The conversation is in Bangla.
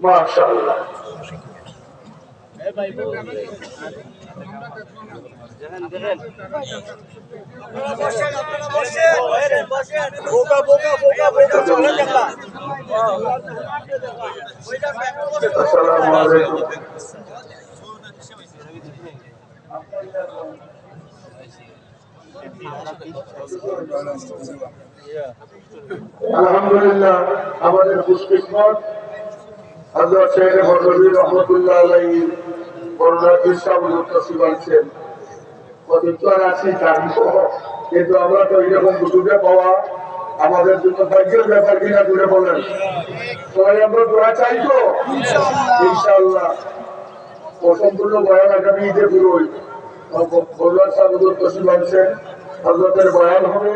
মাশাআল্লাহ। আসসালামু আলাইকুম। আলহামদুলিল্লাহ, আমাদের খুশকিসমত হযরত শেখ বদরুদ্দীন রহমাতুল্লাহ আলাইহি করোনা ইসলাম মুত্তাসিব আছেন। কত আছে জানবো, কিন্তু আমরা তো এরকম বুঝে পাওয়া আমাদের জন্য ভাগ্যের ব্যাপার কিনা করে বলেন। সবাই আমরা দোয়া চাই তো ইনশাআল্লাহ। অসম্পূর্ণ বয়ান আগামী ঈদে পুরোই বদরুদ্দীন সাহেব মুত্তাসিব আছেন, হযরতের বয়ান হবে।